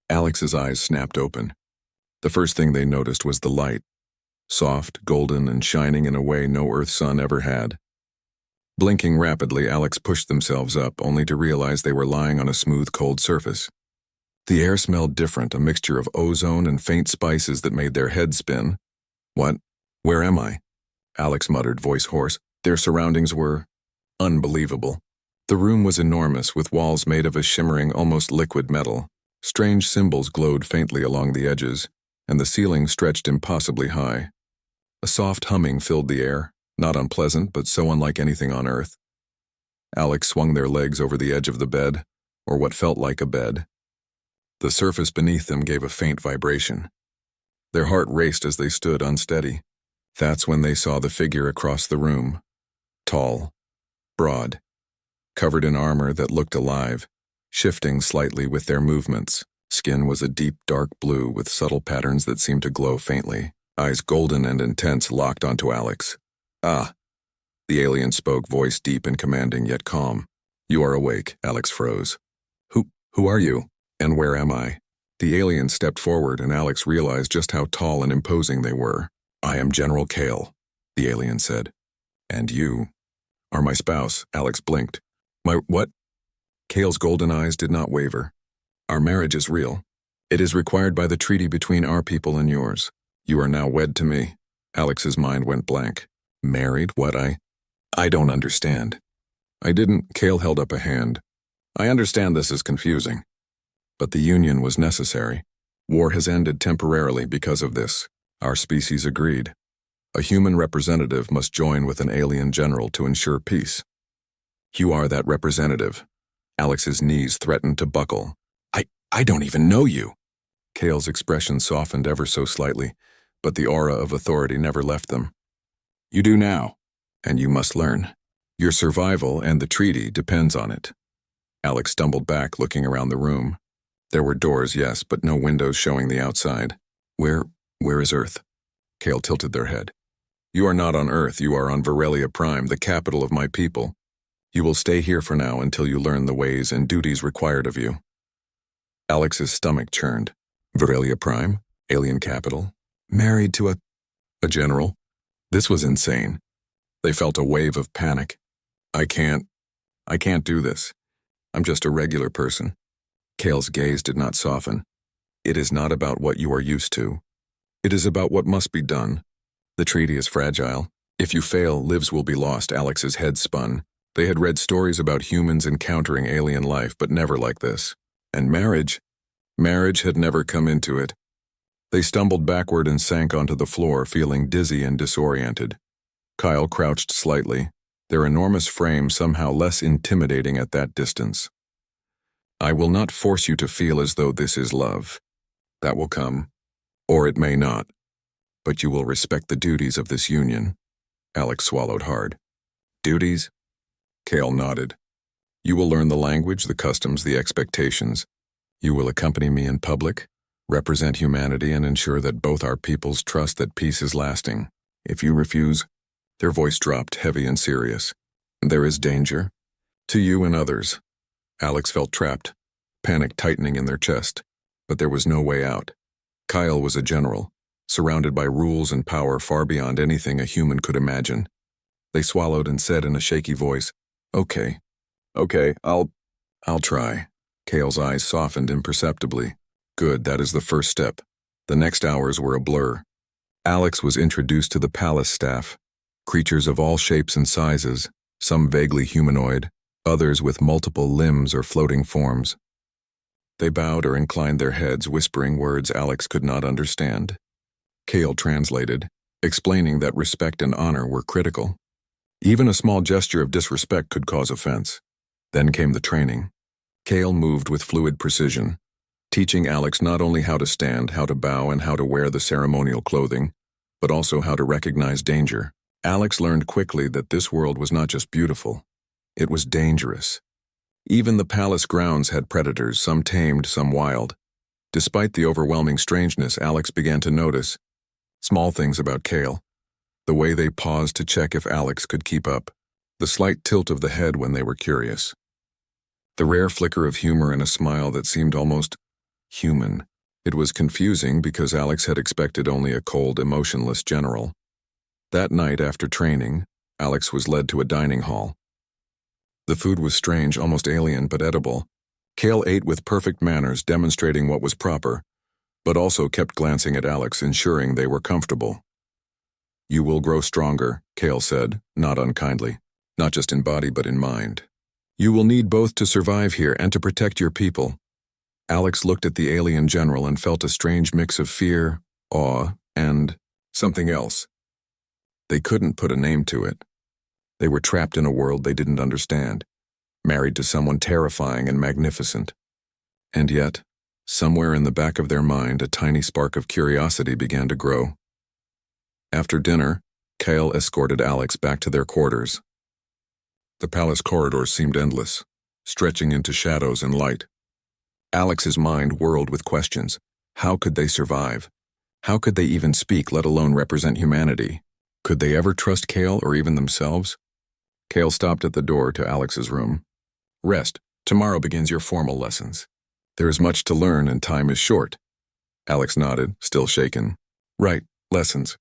Alex's eyes snapped open. The first thing they noticed was the light, soft, golden, and shining in a way no Earth sun ever had. Blinking rapidly, Alex pushed themselves up, only to realize they were lying on a smooth, cold surface. The air smelled different, a mixture of ozone and faint spices that made their heads spin. What? Where am I? Alex muttered, voice hoarse. Their surroundings were unbelievable. The room was enormous, with walls made of a shimmering, almost liquid metal. Strange symbols glowed faintly along the edges, and the ceiling stretched impossibly high. A soft humming filled the air, not unpleasant, but so unlike anything on Earth. Alex swung their legs over the edge of the bed, or what felt like a bed. The surface beneath them gave a faint vibration. Their heart raced as they stood unsteady. That's when they saw the figure across the room. Tall, broad, covered in armor that looked alive, shifting slightly with their movements. Skin was a deep dark blue with subtle patterns that seemed to glow faintly. Eyes golden and intense locked onto Alex. "Ah," the alien spoke, voice deep and commanding yet calm. "You are awake." Alex froze. Who are you? And where am I?" The alien stepped forward, and Alex realized just how tall and imposing they were. "I am General Kale," the alien said. "And you are my spouse." Alex blinked. "My what?" Kale's golden eyes did not waver. "Our marriage is real. It is required by the treaty between our people and yours. You are now wed to me." Alex's mind went blank. "Married? What? I don't understand." "I didn't." Kale held up a hand. "I understand this is confusing. But the union was necessary. War has ended temporarily because of this. Our species agreed. A human representative must join with an alien general to ensure peace. You are that representative." Alex's knees threatened to buckle. I don't even know you." Kale's expression softened ever so slightly, but the aura of authority never left them. "You do now, and you must learn. Your survival and the treaty depends on it." Alex stumbled back, looking around the room. There were doors, yes, but no windows showing the outside. Where is Earth?" Kale tilted their head. "You are not on Earth. You are on Virelia Prime, the capital of my people. You will stay here for now until you learn the ways and duties required of you." Alex's stomach churned. Virelia Prime? Alien capital? Married to a general? This was insane. They felt a wave of panic. I can't do this. I'm just a regular person." Kale's gaze did not soften. "It is not about what you are used to. It is about what must be done. The treaty is fragile. If you fail, lives will be lost." Alex's head spun. They had read stories about humans encountering alien life, but never like this. And marriage had never come into it. They stumbled backward and sank onto the floor, feeling dizzy and disoriented. Kyle crouched slightly, their enormous frame somehow less intimidating at that distance. "I will not force you to feel as though this is love. That will come, or it may not. But you will respect the duties of this union." Alex swallowed hard. "Duties?" Kale nodded. "You will learn the language, the customs, the expectations. You will accompany me in public, represent humanity, and ensure that both our peoples trust that peace is lasting. If you refuse," their voice dropped, heavy and serious, "there is danger. To you and others." Alex felt trapped, panic tightening in their chest, but there was no way out. Kyle was a general, surrounded by rules and power far beyond anything a human could imagine. They swallowed and said in a shaky voice, Okay, I'll try." Kale's eyes softened imperceptibly. "Good, that is the first step." The next hours were a blur. Alex was introduced to the palace staff, creatures of all shapes and sizes, some vaguely humanoid, others with multiple limbs or floating forms. They bowed or inclined their heads, whispering words Alex could not understand. Kale translated, explaining that respect and honor were critical. Even a small gesture of disrespect could cause offense. Then came the training. Kale moved with fluid precision, teaching Alex not only how to stand, how to bow, and how to wear the ceremonial clothing, but also how to recognize danger. Alex learned quickly that this world was not just beautiful, it was dangerous. Even the palace grounds had predators, some tamed, some wild. Despite the overwhelming strangeness, Alex began to notice small things about Kale. The way they paused to check if Alex could keep up. The slight tilt of the head when they were curious. The rare flicker of humor and a smile that seemed almost human. It was confusing because Alex had expected only a cold, emotionless general. That night after training, Alex was led to a dining hall. The food was strange, almost alien, but edible. Kale ate with perfect manners, demonstrating what was proper, but also kept glancing at Alex, ensuring they were comfortable. "You will grow stronger," Kale said, not unkindly, not just in body but in mind. "You will need both to survive here and to protect your people." Alex looked at the alien general and felt a strange mix of fear, awe, and something else. They couldn't put a name to it. They were trapped in a world they didn't understand, married to someone terrifying and magnificent. And yet, somewhere in the back of their mind, a tiny spark of curiosity began to grow. After dinner, Kale escorted Alex back to their quarters. The palace corridors seemed endless, stretching into shadows and light. Alex's mind whirled with questions. How could they survive? How could they even speak, let alone represent humanity? Could they ever trust Kale or even themselves? Kale stopped at the door to Alex's room. "Rest. Tomorrow begins your formal lessons. There is much to learn and time is short." Alex nodded, still shaken. "Right, lessons."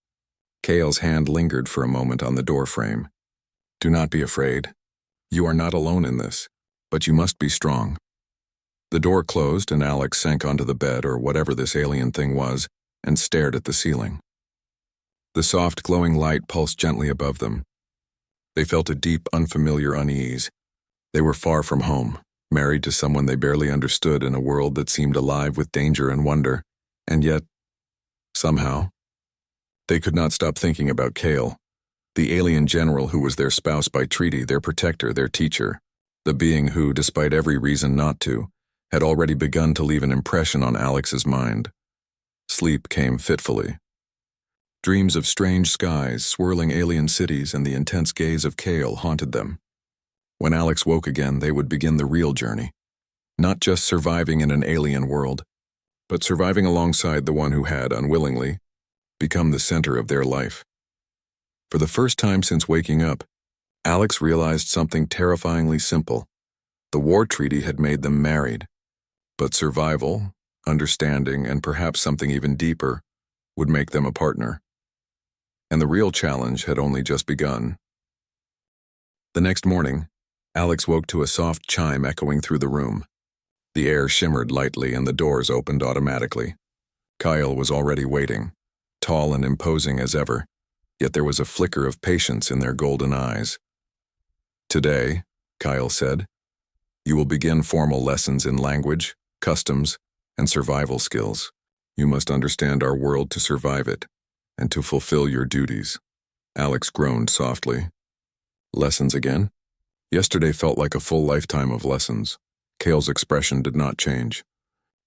Kale's hand lingered for a moment on the doorframe. "Do not be afraid. You are not alone in this, but you must be strong." The door closed and Alex sank onto the bed, or whatever this alien thing was, and stared at the ceiling. The soft, glowing light pulsed gently above them. They felt a deep, unfamiliar unease. They were far from home, married to someone they barely understood in a world that seemed alive with danger and wonder, and yet, somehow, they could not stop thinking about Kale, the alien general who was their spouse by treaty, their protector, their teacher, the being who, despite every reason not to, had already begun to leave an impression on Alex's mind. Sleep came fitfully. Dreams of strange skies, swirling alien cities, and the intense gaze of Kale haunted them. When Alex woke again, they would begin the real journey. Not just surviving in an alien world, but surviving alongside the one who had, unwillingly, become the center of their life. For the first time since waking up, Alex realized something terrifyingly simple. The war treaty had made them married, but survival, understanding, and perhaps something even deeper would make them a partner. And the real challenge had only just begun. The next morning, Alex woke to a soft chime echoing through the room. The air shimmered lightly and the doors opened automatically. Kyle was already waiting, tall and imposing as ever, yet there was a flicker of patience in their golden eyes. "Today," Kyle said, "you will begin formal lessons in language, customs, and survival skills. You must understand our world to survive it, and to fulfill your duties." Alex groaned softly. "Lessons again?" Yesterday felt like a full lifetime of lessons. Kale's expression did not change.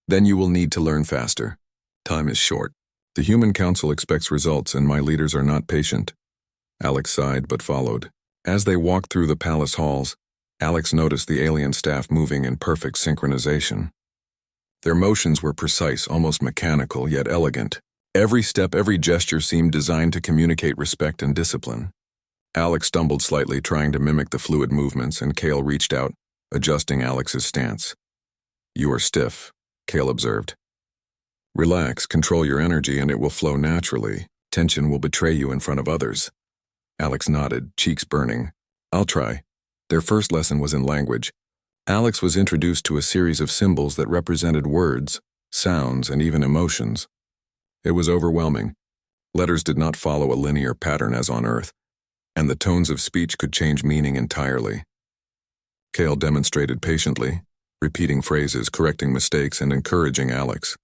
"Then you will need to learn faster. Time is short. The Human Council expects results, and my leaders are not patient." Alex sighed but followed. As they walked through the palace halls, Alex noticed the alien staff moving in perfect synchronization. Their motions were precise, almost mechanical, yet elegant. Every step, every gesture seemed designed to communicate respect and discipline. Alex stumbled slightly, trying to mimic the fluid movements, and Kale reached out, adjusting Alex's stance. "You are stiff," Kale observed. "Relax, control your energy, and it will flow naturally. Tension will betray you in front of others." Alex nodded, cheeks burning. "I'll try." Their first lesson was in language. Alex was introduced to a series of symbols that represented words, sounds, and even emotions. It was overwhelming. Letters did not follow a linear pattern as on Earth, and the tones of speech could change meaning entirely. Kale demonstrated patiently, repeating phrases, correcting mistakes, and encouraging Alex.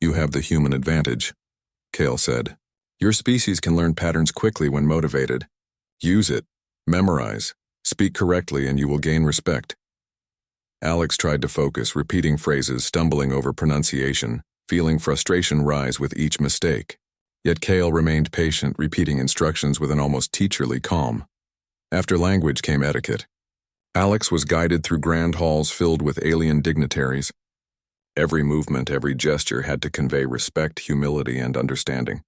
"You have the human advantage," Kale said. "Your species can learn patterns quickly when motivated. Use it, memorize, speak correctly, and you will gain respect." Alex tried to focus, repeating phrases, stumbling over pronunciation, feeling frustration rise with each mistake. Yet Kale remained patient, repeating instructions with an almost teacherly calm. After language came etiquette. Alex was guided through grand halls filled with alien dignitaries. Every movement, every gesture had to convey respect, humility, and understanding.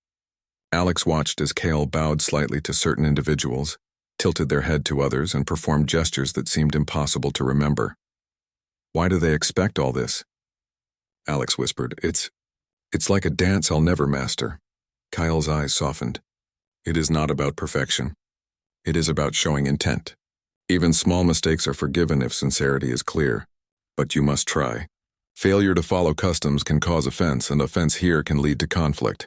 Alex watched as Kale bowed slightly to certain individuals, tilted their head to others, and performed gestures that seemed impossible to remember. Why do they expect all this? Alex whispered. It's like a dance I'll never master. Kyle's eyes softened. It is not about perfection. It is about showing intent. Even small mistakes are forgiven if sincerity is clear. But you must try. Failure to follow customs can cause offense, and offense here can lead to conflict.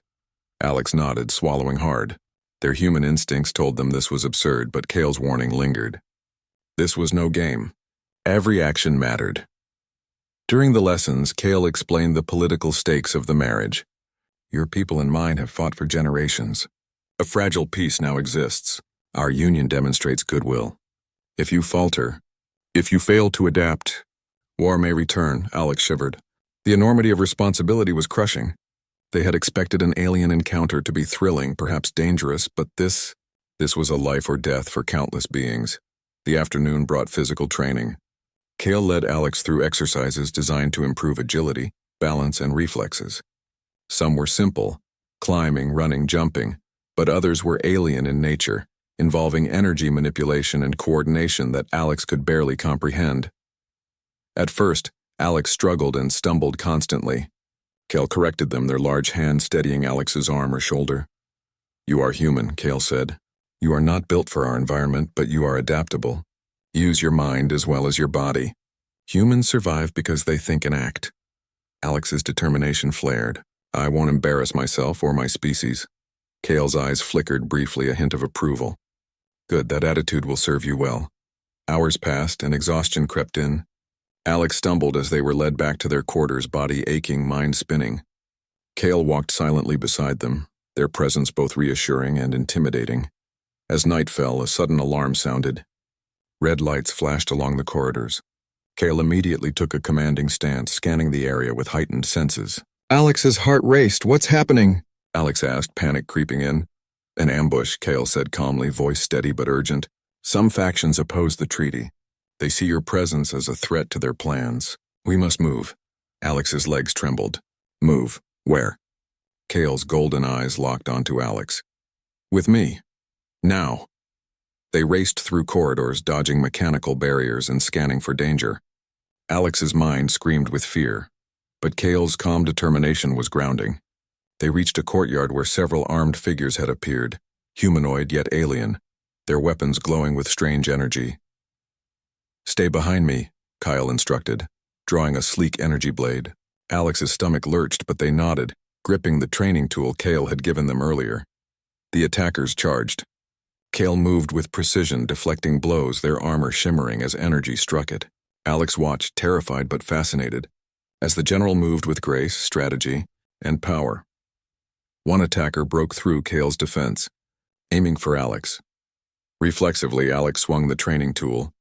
Alex nodded, swallowing hard. Their human instincts told them this was absurd, but Kale's warning lingered. This was no game. Every action mattered. During the lessons, Kale explained the political stakes of the marriage. Your people and mine have fought for generations. A fragile peace now exists. Our union demonstrates goodwill. If you falter, if you fail to adapt, war may return, Alex shivered. The enormity of responsibility was crushing. They had expected an alien encounter to be thrilling, perhaps dangerous, but this was a life or death for countless beings. The afternoon brought physical training. Kale led Alex through exercises designed to improve agility, balance, and reflexes. Some were simple, climbing, running, jumping, but others were alien in nature, involving energy manipulation and coordination that Alex could barely comprehend. At first, Alex struggled and stumbled constantly. Kale corrected them, their large hand steadying Alex's arm or shoulder. You are human, Kale said. You are not built for our environment, but you are adaptable. Use your mind as well as your body. Humans survive because they think and act. Alex's determination flared. I won't embarrass myself or my species. Kale's eyes flickered briefly, a hint of approval. Good, that attitude will serve you well. Hours passed and exhaustion crept in. Alex stumbled as they were led back to their quarters, body aching, mind spinning. Kale walked silently beside them, their presence both reassuring and intimidating. As night fell, a sudden alarm sounded. Red lights flashed along the corridors. Kale immediately took a commanding stance, scanning the area with heightened senses. Alex's heart raced. What's happening? Alex asked, panic creeping in. An ambush, Kale said calmly, voice steady but urgent. Some factions oppose the treaty. They see your presence as a threat to their plans. We must move. Alex's legs trembled. Move. Where? Kale's golden eyes locked onto Alex. With me. Now. They raced through corridors, dodging mechanical barriers and scanning for danger. Alex's mind screamed with fear, but Kale's calm determination was grounding. They reached a courtyard where several armed figures had appeared, humanoid yet alien, their weapons glowing with strange energy. Stay behind me, Kyle instructed, drawing a sleek energy blade. Alex's stomach lurched, but they nodded, gripping the training tool Kale had given them earlier. The attackers charged. Kale moved with precision, deflecting blows, their armor shimmering as energy struck it. Alex watched, terrified but fascinated, as the general moved with grace, strategy, and power. One attacker broke through Kale's defense, aiming for Alex. Reflexively, Alex swung the training tool,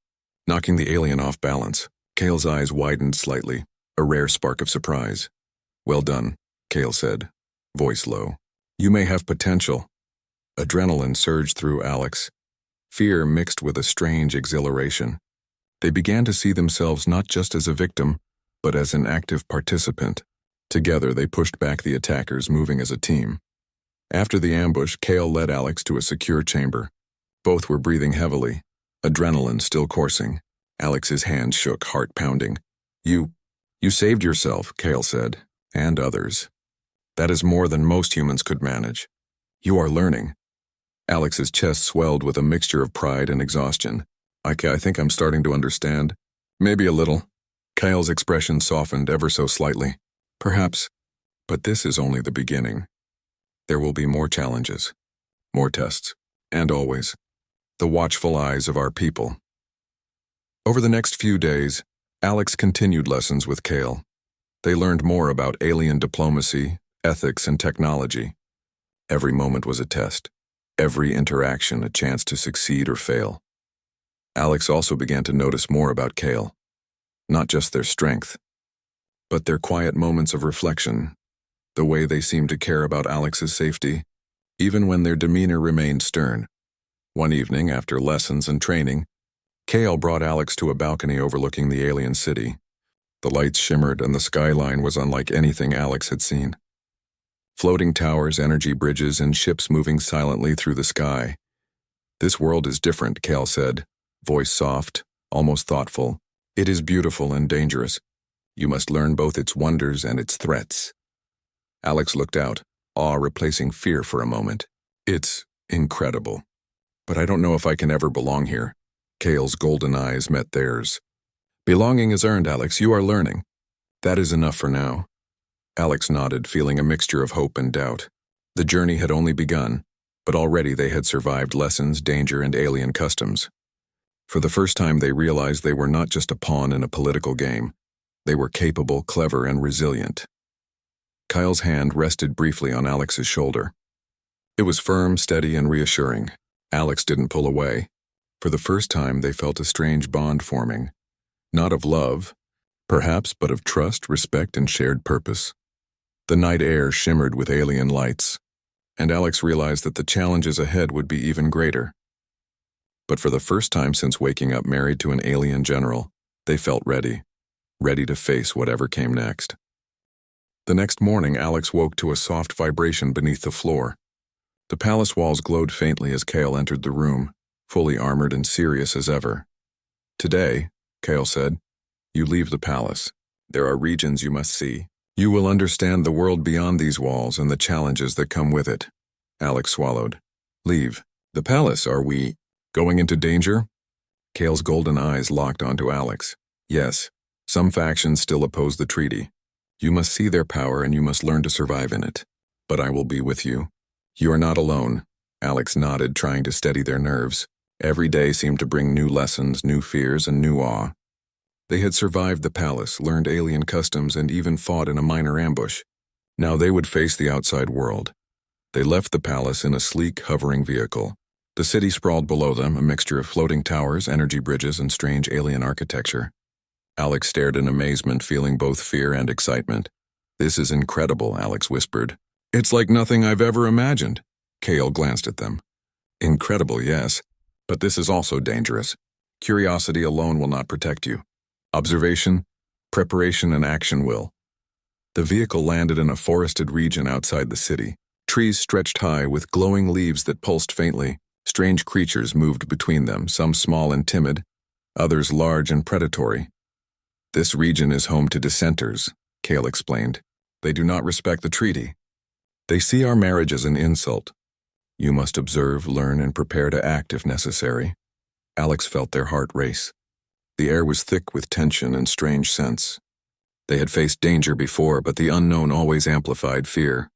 knocking the alien off balance. Kale's eyes widened slightly, a rare spark of surprise. Well done, Kale said, voice low. You may have potential. Adrenaline surged through Alex, fear mixed with a strange exhilaration. They began to see themselves not just as a victim, but as an active participant. Together, they pushed back the attackers, moving as a team. After the ambush, Kale led Alex to a secure chamber. Both were breathing heavily, adrenaline still coursing. Alex's hand shook, heart pounding. You saved yourself, Kale said, and others. That is more than most humans could manage. You are learning. Alex's chest swelled with a mixture of pride and exhaustion. I think I'm starting to understand. Maybe a little. Kyle's expression softened ever so slightly. Perhaps. But this is only the beginning. There will be more challenges, more tests, and always, the watchful eyes of our people. Over the next few days, Alex continued lessons with Kale. They learned more about alien diplomacy, ethics, and technology. Every moment was a test. Every interaction a chance to succeed or fail. Alex also began to notice more about Kale. Not just their strength, but their quiet moments of reflection, the way they seemed to care about Alex's safety, even when their demeanor remained stern. One evening, after lessons and training, Kale brought Alex to a balcony overlooking the alien city. The lights shimmered and the skyline was unlike anything Alex had seen. Floating towers, energy bridges, and ships moving silently through the sky. This world is different, Kale said, voice soft, almost thoughtful. It is beautiful and dangerous. You must learn both its wonders and its threats. Alex looked out, awe replacing fear for a moment. It's incredible. But I don't know if I can ever belong here. Kale's golden eyes met theirs. Belonging is earned, Alex. You are learning. That is enough for now. Alex nodded, feeling a mixture of hope and doubt. The journey had only begun, but already they had survived lessons, danger, and alien customs. For the first time, they realized they were not just a pawn in a political game. They were capable, clever, and resilient. Kyle's hand rested briefly on Alex's shoulder. It was firm, steady, and reassuring. Alex didn't pull away. For the first time, they felt a strange bond forming. Not of love, perhaps, but of trust, respect, and shared purpose. The night air shimmered with alien lights, and Alex realized that the challenges ahead would be even greater. But for the first time since waking up married to an alien general, they felt ready to face whatever came next. The next morning, Alex woke to a soft vibration beneath the floor. The palace walls glowed faintly as Kale entered the room, fully armored and serious as ever. "Today," Kale said, "you leave the palace. There are regions you must see. You will understand the world beyond these walls and the challenges that come with it." Alex swallowed. "Leave the palace? Are we going into danger?" Kale's golden eyes locked onto Alex. "Yes, some factions still oppose the treaty. You must see their power and you must learn to survive in it. But I will be with you. You are not alone." Alex nodded, trying to steady their nerves. Every day seemed to bring new lessons, new fears, and new awe. They had survived the palace, learned alien customs, and even fought in a minor ambush. Now they would face the outside world. They left the palace in a sleek, hovering vehicle. The city sprawled below them, a mixture of floating towers, energy bridges, and strange alien architecture. Alex stared in amazement, feeling both fear and excitement. "This is incredible," Alex whispered. "It's like nothing I've ever imagined." Kale glanced at them. "Incredible, yes, but this is also dangerous. Curiosity alone will not protect you. Observation, preparation, and action will." The vehicle landed in a forested region outside the city. Trees stretched high with glowing leaves that pulsed faintly. Strange creatures moved between them, some small and timid, others large and predatory. "This region is home to dissenters," Kale explained. "They do not respect the treaty. They see our marriage as an insult. You must observe, learn, and prepare to act if necessary." Alex felt their heart race. The air was thick with tension and strange scents. They had faced danger before, but the unknown always amplified fear.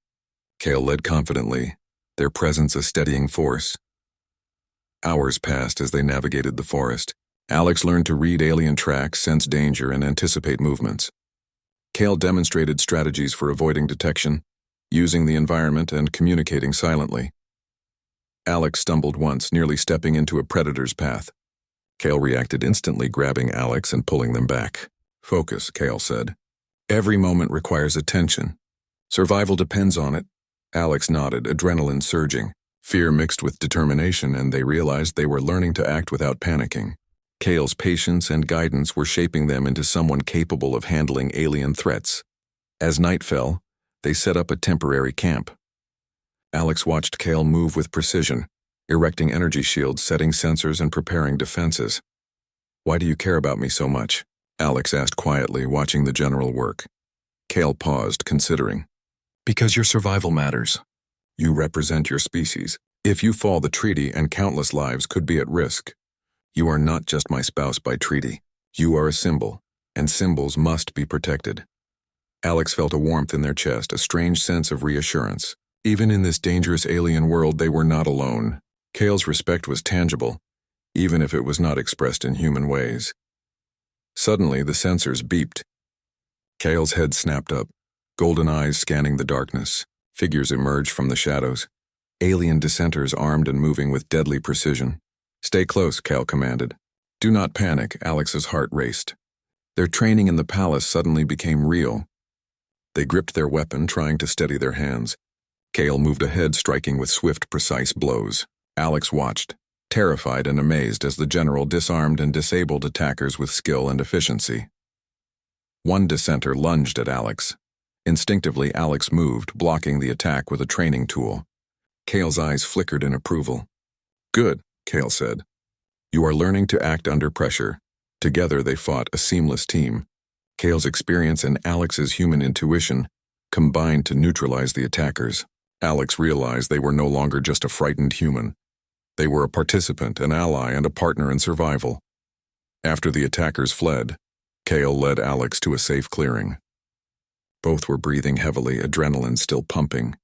Kale led confidently, their presence a steadying force. Hours passed as they navigated the forest. Alex learned to read alien tracks, sense danger, and anticipate movements. Kale demonstrated strategies for avoiding detection, using the environment, and communicating silently. Alex stumbled once, nearly stepping into a predator's path. Kale reacted instantly, grabbing Alex and pulling them back. "Focus," Kale said. "Every moment requires attention. Survival depends on it." Alex nodded, adrenaline surging, fear mixed with determination, and they realized they were learning to act without panicking. Kale's patience and guidance were shaping them into someone capable of handling alien threats. As night fell, they set up a temporary camp. Alex watched Kale move with precision, erecting energy shields, setting sensors, and preparing defenses. "Why do you care about me so much?" Alex asked quietly, watching the general work. Kale paused, considering. "Because your survival matters. You represent your species. If you fall, the treaty and countless lives could be at risk. You are not just my spouse by treaty. You are a symbol, and symbols must be protected." Alex felt a warmth in their chest, a strange sense of reassurance. Even in this dangerous alien world, they were not alone. Kale's respect was tangible, even if it was not expressed in human ways. Suddenly, the sensors beeped. Kale's head snapped up, golden eyes scanning the darkness. Figures emerged from the shadows. Alien dissenters armed and moving with deadly precision. "Stay close," Kale commanded. "Do not panic," Alex's heart raced. Their training in the palace suddenly became real. They gripped their weapon, trying to steady their hands. Kale moved ahead, striking with swift, precise blows. Alex watched, terrified and amazed as the general disarmed and disabled attackers with skill and efficiency. One dissenter lunged at Alex. Instinctively, Alex moved, blocking the attack with a training tool. Kale's eyes flickered in approval. "Good," Kale said. "You are learning to act under pressure." Together they fought, a seamless team. Kale's experience and Alex's human intuition combined to neutralize the attackers. Alex realized they were no longer just a frightened human. They were a participant, an ally, and a partner in survival. After the attackers fled, Kale led Alex to a safe clearing. Both were breathing heavily, adrenaline still pumping.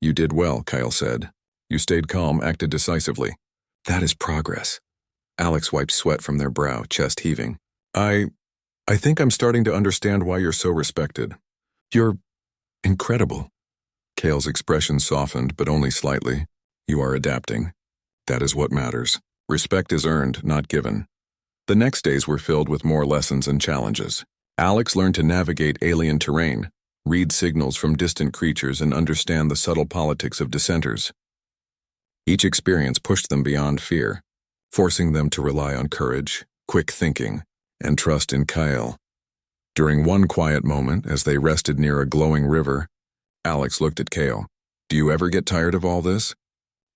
"You did well," Kyle said. "You stayed calm, acted decisively." "That is progress." Alex wiped sweat from their brow, chest heaving. I think I'm starting to understand why you're so respected." "You're incredible." Kale's expression softened, but only slightly. "You are adapting. That is what matters. Respect is earned, not given." The next days were filled with more lessons and challenges. Alex learned to navigate alien terrain, read signals from distant creatures, and understand the subtle politics of dissenters. Each experience pushed them beyond fear, forcing them to rely on courage, quick thinking, and trust in Kyle. During one quiet moment, as they rested near a glowing river, Alex looked at Kale. "Do you ever get tired of all this?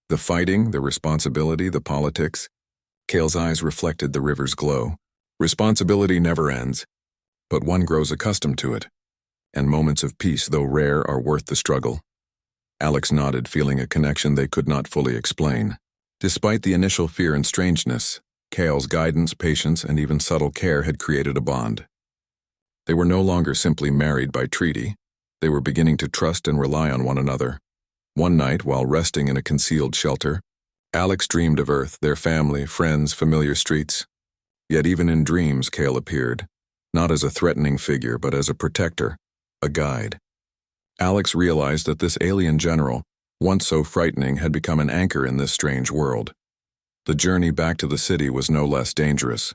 The fighting, the responsibility, the politics?" Kale's eyes reflected the river's glow. "Responsibility never ends, but one grows accustomed to it. And moments of peace, though rare, are worth the struggle." Alex nodded, feeling a connection they could not fully explain. Despite the initial fear and strangeness, Kale's guidance, patience, and even subtle care had created a bond. They were no longer simply married by treaty. They were beginning to trust and rely on one another. One night, while resting in a concealed shelter, Alex dreamed of Earth, their family, friends, familiar streets. Yet even in dreams, Kale appeared, not as a threatening figure, but as a protector, a guide. Alex realized that this alien general, once so frightening, had become an anchor in this strange world. The journey back to the city was no less dangerous.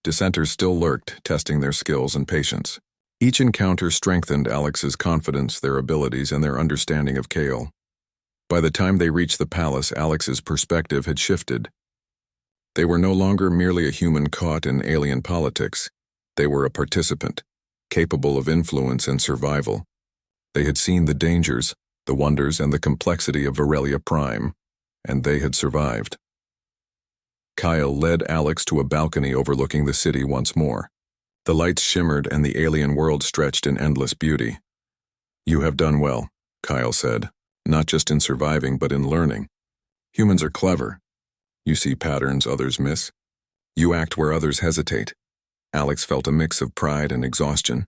Dissenters still lurked, testing their skills and patience. Each encounter strengthened Alex's confidence, their abilities, and their understanding of Kale. By the time they reached the palace, Alex's perspective had shifted. They were no longer merely a human caught in alien politics. They were a participant, capable of influence and survival. They had seen the dangers, the wonders, and the complexity of Virelia Prime, and they had survived. Kyle led Alex to a balcony overlooking the city once more. The lights shimmered and the alien world stretched in endless beauty. "You have done well," Kyle said, "not just in surviving but in learning. Humans are clever. You see patterns others miss. You act where others hesitate." Alex felt a mix of pride and exhaustion.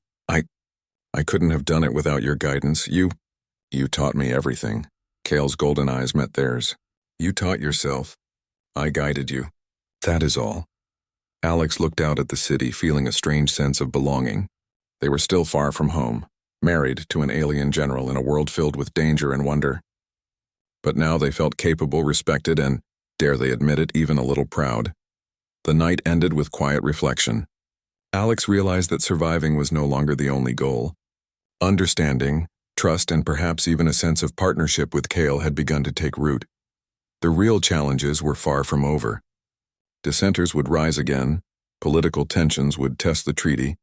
I couldn't have done it without your guidance. You taught me everything." Kale's golden eyes met theirs. "You taught yourself. I guided you. That is all." Alex looked out at the city, feeling a strange sense of belonging. They were still far from home, married to an alien general in a world filled with danger and wonder. But now they felt capable, respected, and, dare they admit it, even a little proud. The night ended with quiet reflection. Alex realized that surviving was no longer the only goal. Understanding, trust, and perhaps even a sense of partnership with Kale had begun to take root. The real challenges were far from over. Dissenters would rise again, political tensions would test the treaty,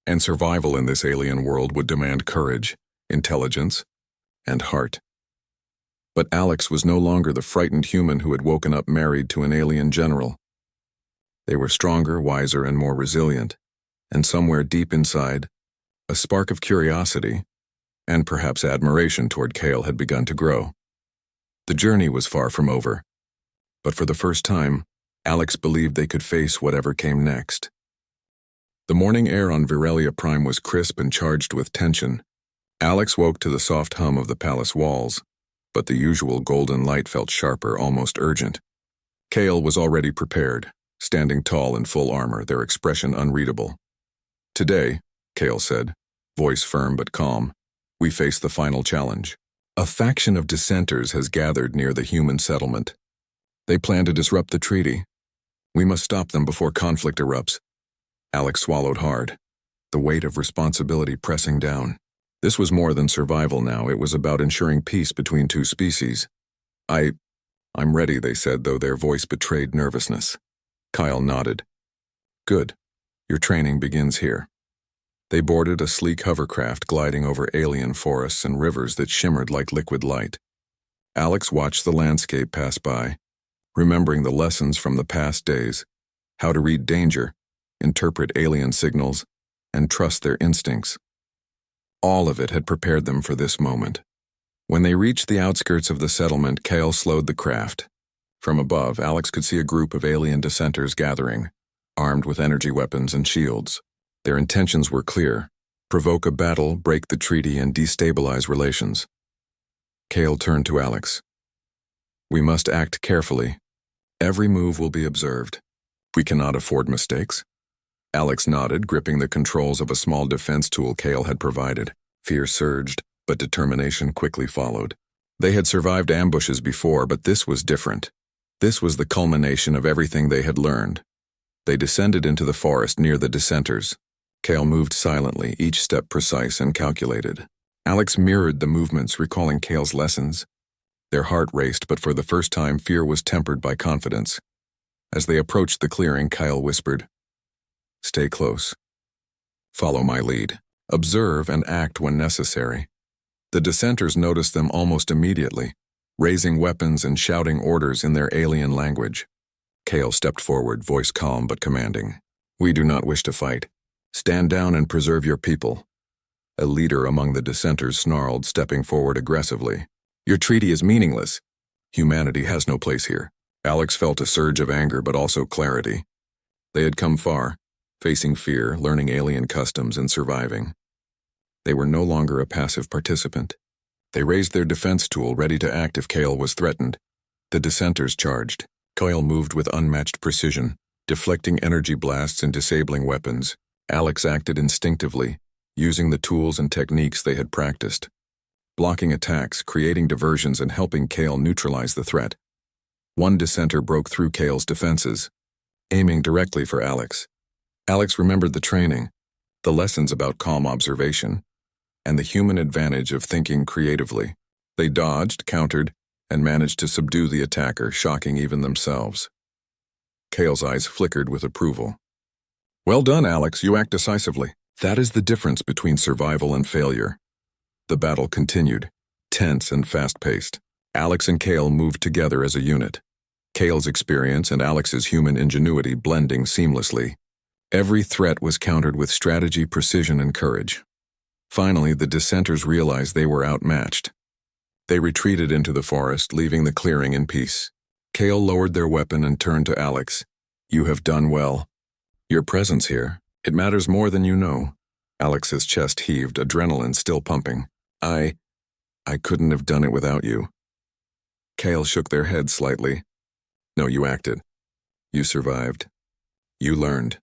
and survival in this alien world would demand courage, intelligence, and heart. But Alex was no longer the frightened human who had woken up married to an alien general. They were stronger, wiser, and more resilient, and somewhere deep inside, a spark of curiosity, and perhaps admiration toward Kale had begun to grow. The journey was far from over, but for the first time, Alex believed they could face whatever came next. The morning air on Virelia Prime was crisp and charged with tension. Alex woke to the soft hum of the palace walls, but the usual golden light felt sharper, almost urgent. Kale was already prepared, standing tall in full armor, their expression unreadable. "Today," Kale said, voice firm but calm, "we face the final challenge. A faction of dissenters has gathered near the human settlement. They plan to disrupt the treaty. We must stop them before conflict erupts." Alex swallowed hard, the weight of responsibility pressing down. This was more than survival now, it was about ensuring peace between two species. I'm ready," they said, though their voice betrayed nervousness. Kyle nodded. "Good. Your training begins here." They boarded a sleek hovercraft gliding over alien forests and rivers that shimmered like liquid light. Alex watched the landscape pass by, remembering the lessons from the past days, how to read danger, interpret alien signals, and trust their instincts. All of it had prepared them for this moment. When they reached the outskirts of the settlement, Kale slowed the craft. From above, Alex could see a group of alien dissenters gathering, armed with energy weapons and shields. Their intentions were clear: provoke a battle, break the treaty, and destabilize relations. Kale turned to Alex. "We must act carefully. Every move will be observed. We cannot afford mistakes." Alex nodded, gripping the controls of a small defense tool Kale had provided. Fear surged, but determination quickly followed. They had survived ambushes before, but this was different. This was the culmination of everything they had learned. They descended into the forest near the dissenters. Kale moved silently, each step precise and calculated. Alex mirrored the movements, recalling Kale's lessons. Their heart raced, but for the first time, fear was tempered by confidence. As they approached the clearing, Kyle whispered, "Stay close. Follow my lead. Observe and act when necessary." The dissenters noticed them almost immediately, raising weapons and shouting orders in their alien language. Kale stepped forward, voice calm but commanding. "We do not wish to fight. Stand down and preserve your people." A leader among the dissenters snarled, stepping forward aggressively. "Your treaty is meaningless. Humanity has no place here." Alex felt a surge of anger but also clarity. They had come far, facing fear, learning alien customs, and surviving. They were no longer a passive participant. They raised their defense tool, ready to act if Kale was threatened. The dissenters charged. Kyle moved with unmatched precision, deflecting energy blasts and disabling weapons. Alex acted instinctively, using the tools and techniques they had practiced, blocking attacks, creating diversions, and helping Kale neutralize the threat. One dissenter broke through Kale's defenses, aiming directly for Alex. Alex remembered the training, the lessons about calm observation, and the human advantage of thinking creatively. They dodged, countered, and managed to subdue the attacker, shocking even themselves. Kale's eyes flickered with approval. "Well done, Alex. You act decisively." That is the difference between survival and failure. The battle continued, tense and fast-paced. Alex and Kale moved together as a unit, Kale's experience and Alex's human ingenuity blending seamlessly. Every threat was countered with strategy, precision, and courage. Finally, the dissenters realized they were outmatched. They retreated into the forest, leaving the clearing in peace. Kale lowered their weapon and turned to Alex. "You have done well. Your presence here, it matters more than you know." Alex's chest heaved, adrenaline still pumping. I couldn't have done it without you." Kale shook their heads slightly. "No, you acted. You survived. You learned.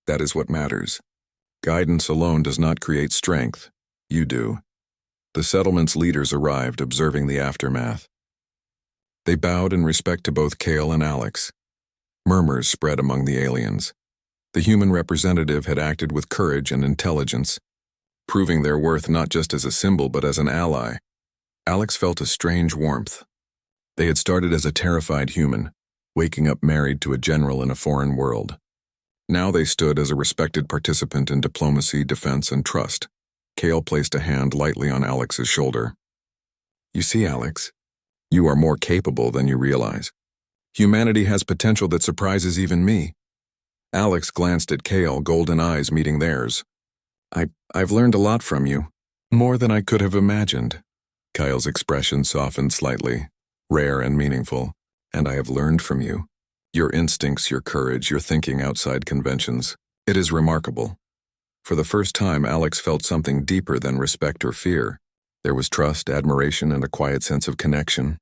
That is what matters. Guidance alone does not create strength. You do." The settlement's leaders arrived, observing the aftermath. They bowed in respect to both Kale and Alex. Murmurs spread among the aliens. The human representative had acted with courage and intelligence, proving their worth not just as a symbol but as an ally. Alex felt a strange warmth. They had started as a terrified human, waking up married to a general in a foreign world. Now they stood as a respected participant in diplomacy, defense, and trust. Kale placed a hand lightly on Alex's shoulder. "You see, Alex, you are more capable than you realize. Humanity has potential that surprises even me." Alex glanced at Kale, golden eyes meeting theirs. I've learned a lot from you. More than I could have imagined." Kyle's expression softened slightly, rare and meaningful. "And I have learned from you. Your instincts, your courage, your thinking outside conventions. It is remarkable." For the first time, Alex felt something deeper than respect or fear. There was trust, admiration, and a quiet sense of connection.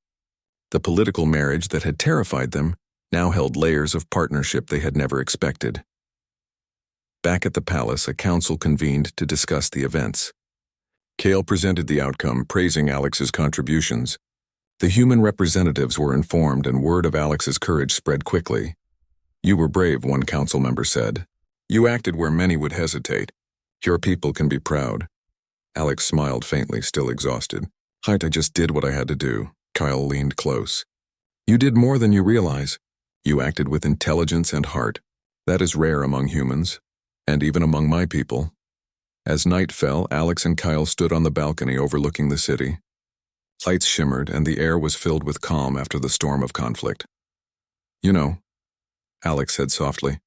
The political marriage that had terrified them now held layers of partnership they had never expected. Back at the palace, a council convened to discuss the events. Kale presented the outcome, praising Alex's contributions. The human representatives were informed, and word of Alex's courage spread quickly. "You were brave," one council member said. "You acted where many would hesitate. Your people can be proud." Alex smiled faintly, still exhausted. "I just did what I had to do." Kyle leaned close. "You did more than you realize. You acted with intelligence and heart. That is rare among humans, and even among my people." As night fell, Alex and Kyle stood on the balcony overlooking the city. Lights shimmered, and the air was filled with calm after the storm of conflict. "You know," Alex said softly,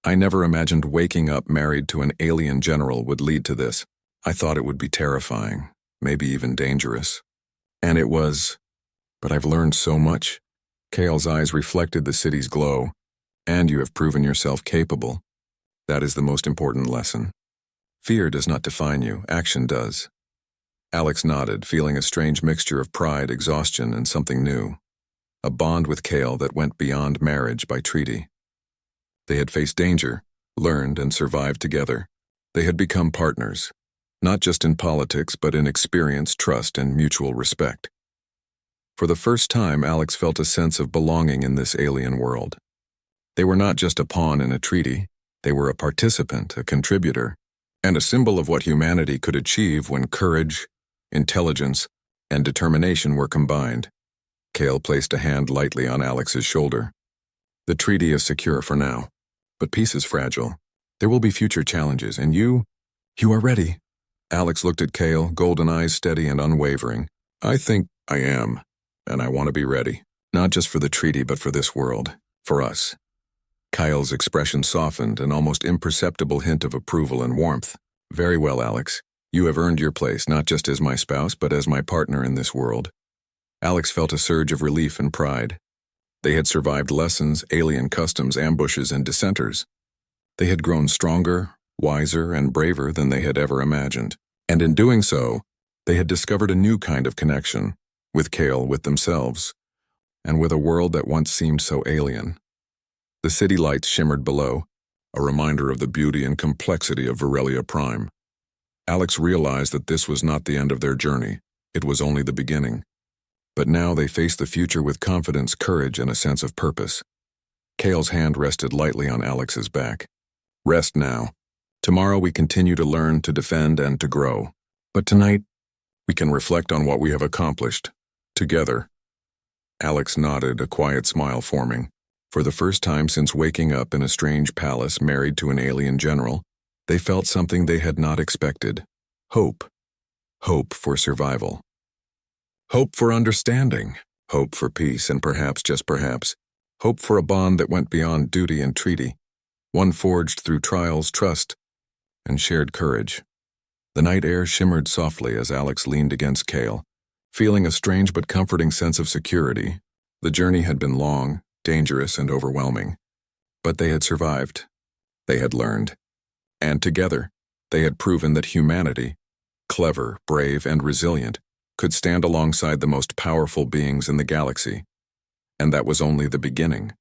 I never imagined waking up married to an alien general would lead to this. I thought it would be terrifying, maybe even dangerous. And it was. But I've learned so much. Kale's eyes reflected the city's glow. And you have proven yourself capable. That is the most important lesson. Fear does not define you, action does. Alex nodded, feeling a strange mixture of pride, exhaustion, and something new. A bond with Kale that went beyond marriage by treaty. They had faced danger, learned, and survived together. They had become partners, not just in politics, but in experience, trust, and mutual respect. For the first time, Alex felt a sense of belonging in this alien world. They were not just a pawn in a treaty, they were a participant, a contributor, and a symbol of what humanity could achieve when courage, intelligence, and determination were combined. Kale placed a hand lightly on Alex's shoulder. The treaty is secure for now, but peace is fragile. There will be future challenges, and you are ready. Alex looked at Kale, golden eyes steady and unwavering. I think I am, and I want to be ready. Not just for the treaty, but for this world, for us. Kyle's expression softened, an almost imperceptible hint of approval and warmth. Very well, Alex. You have earned your place, not just as my spouse, but as my partner in this world. Alex felt a surge of relief and pride. They had survived lessons, alien customs, ambushes, and dissenters. They had grown stronger, wiser, and braver than they had ever imagined. And in doing so, they had discovered a new kind of connection, with Kale, with themselves, and with a world that once seemed so alien. The city lights shimmered below, a reminder of the beauty and complexity of Virelia Prime. Alex realized that this was not the end of their journey. It was only the beginning. But now they faced the future with confidence, courage, and a sense of purpose. Kale's hand rested lightly on Alex's back. Rest now. Tomorrow we continue to learn, to defend, and to grow. But tonight, we can reflect on what we have accomplished, together. Alex nodded, a quiet smile forming. For the first time since waking up in a strange palace married to an alien general, they felt something they had not expected. Hope. Hope for survival. Hope for understanding. Hope for peace, and perhaps, just perhaps, hope for a bond that went beyond duty and treaty, one forged through trials, trust, and shared courage. The night air shimmered softly as Alex leaned against Kale, feeling a strange but comforting sense of security. The journey had been long, dangerous, and overwhelming. But they had survived. They had learned. And together, they had proven that humanity, clever, brave, and resilient, could stand alongside the most powerful beings in the galaxy. And that was only the beginning.